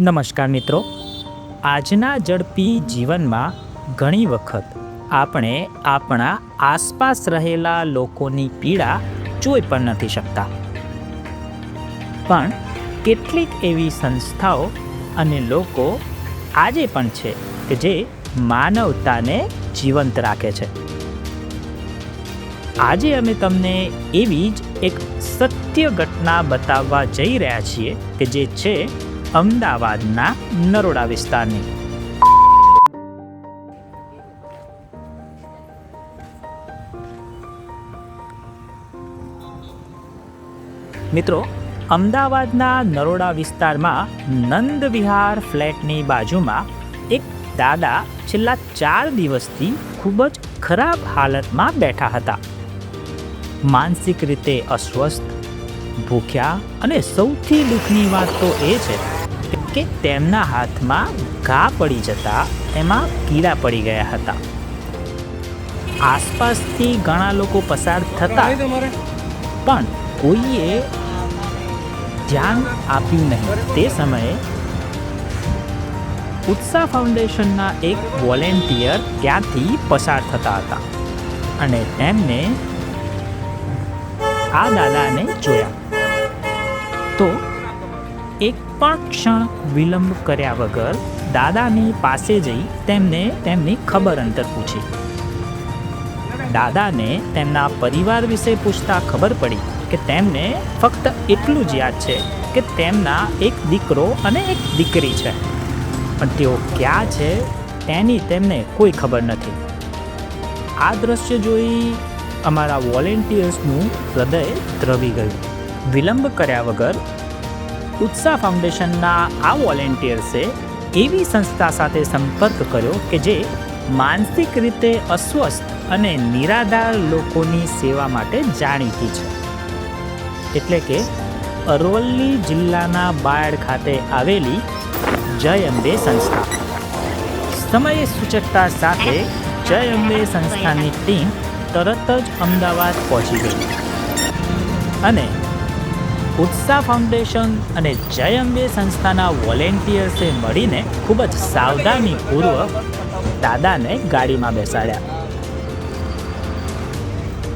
નમસ્કાર મિત્રો, આજના ઝડપી જીવનમાં ઘણી વખત આપણે આપણા આસપાસ રહેલા લોકોની પીડા જોઈ પણ નથી શકતા. પણ કેટલીક એવી સંસ્થાઓ અને લોકો આજે પણ છે કે જે માનવતાને જીવંત રાખે છે. આજે અમે તમને એવી જ એક સત્ય ઘટના બતાવવા જઈ રહ્યા છીએ કે જે છે અમદાવાદના નરોડા વિસ્તારની. મિત્રો, અમદાવાદના નરોડા વિસ્તારમાં નંદ વિહાર ફ્લેટની બાજુમાં એક દાદા છેલ્લા 4 દિવસથી ખૂબ જ ખરાબ હાલતમાં બેઠા હતા. માનસિક રીતે અસ્વસ્થ, ભૂખ્યા અને સૌથી દુઃખની વાત તો એ છે કે તેમના હાથમાં ઘા પડી જતા એમાં કીડા પડી ગયા હતા. આસપાસથી ઘણા લોકો પસાર થતા પણ કોઈએ ધ્યાન આપ્યું નહીં. તે સમયે ઉત્સાહ ફાઉન્ડેશનના એક વોલેન્ટિયર ત્યાંથી પસાર થતા હતા અને તેમને આ દાદાને જોયા તો એક પણ ક્ષણ વિલંબ કર્યા વગર દાદાની પાસે જઈ તેમને તેમની ખબર અંતર પૂછી. દાદાને તેમના પરિવાર વિશે પૂછતા ખબર પડી કે તેમને ફક્ત એટલું જ યાદ છે કે તેમના એક દીકરો અને એક દીકરી છે, પણ તેઓ ક્યાં છે તેની તેમને કોઈ ખબર નથી. આ દ્રશ્ય જોઈ અમારા વોલેન્ટિયર્સનું હૃદય દ્રવી ગયું. વિલંબ કર્યા વગર ઉત્સાહ ફાઉન્ડેશનના આ વોલેન્ટિયર્સે એવી સંસ્થા સાથે સંપર્ક કર્યો કે જે માનસિક રીતે અસ્વસ્થ અને નિરાધાર લોકોની સેવા માટે જાણીતી છે. એટલે કે અરવલ્લી જિલ્લાના બાયડ ખાતે આવેલી જય અંબે સંસ્થા. સમય સૂચકતા સાથે જય અંબે સંસ્થાની ટીમ તરત જ અમદાવાદ પહોંચી ગઈ અને ઉત્સાહ ફાઉન્ડેશન અને જય અંબે સંસ્થાના વોલેન્ટિયર્સે મળીને ખૂબ જ સાવધાનીપૂર્વક દાદાને ગાડીમાં બેસાડ્યા.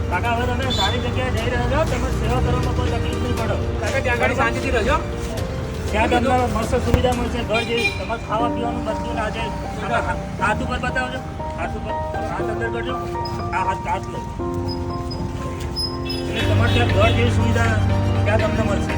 કાકા, હવે તમે સારી જગ્યાએ જઈ રહ્યા છો, તમે સેવા કરવામાં કોઈ તકલીફ નહીં પડો. કાકા, ત્યાં આગળ શાંતિથી રહેજો. ત્યાં તમને મસ્ત સુવિધા મળશે, ઘર જેવી. તમારે ખાવા પીવાનું બધું આજે હાથ ઉપર બતાવજો. હાથ ઉપર હાથ અંદર કરજો. આ હાથ લો. એટલે તમારે ત્યાં ઘર જેવી સુવિધા ત્યાં તમને મળશે.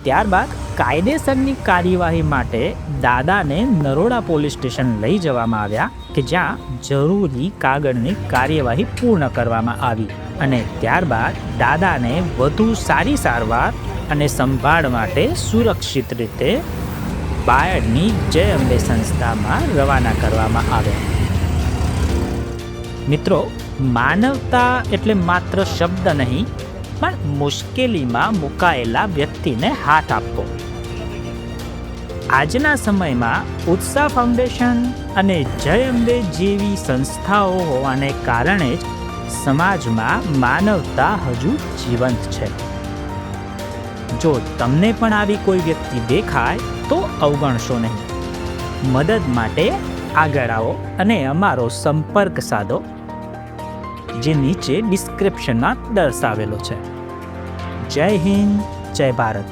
ત્યારબાદ કાયદેસરની કાર્યવાહી માટે દાદાને નરોડા પોલીસ સ્ટેશન લઈ જવામાં આવ્યા કે જ્યાં જરૂરી કાગળની કાર્યવાહી પૂર્ણ કરવામાં આવી અને ત્યારબાદ દાદાને વધુ સારી સારવાર અને સંભાળ માટે સુરક્ષિત રીતે બાયડની જય અંબે સંસ્થામાં રવાના કરવામાં આવ્યા. મિત્રો, માનવતા એટલે માત્ર શબ્દ નહીં, પણ મુશ્કેલીમાં મુકાયેલા વ્યક્તિને હાથ આપવો. આજના સમયમાં ઉત્સાહ ફાઉન્ડેશન અને જય અંબે જેવી સંસ્થાઓ હોવાને કારણે જ સમાજમાં માનવતા હજુ જીવંત છે. જો તમને પણ આવી કોઈ વ્યક્તિ દેખાય તો અવગણશો નહીં. મદદ માટે આગળ આવો અને અમારો સંપર્ક સાધો, જે નીચે ડિસ્ક્રિપ્શનમાં દર્શાવેલો છે. જય હિન્દ, જય ભારત.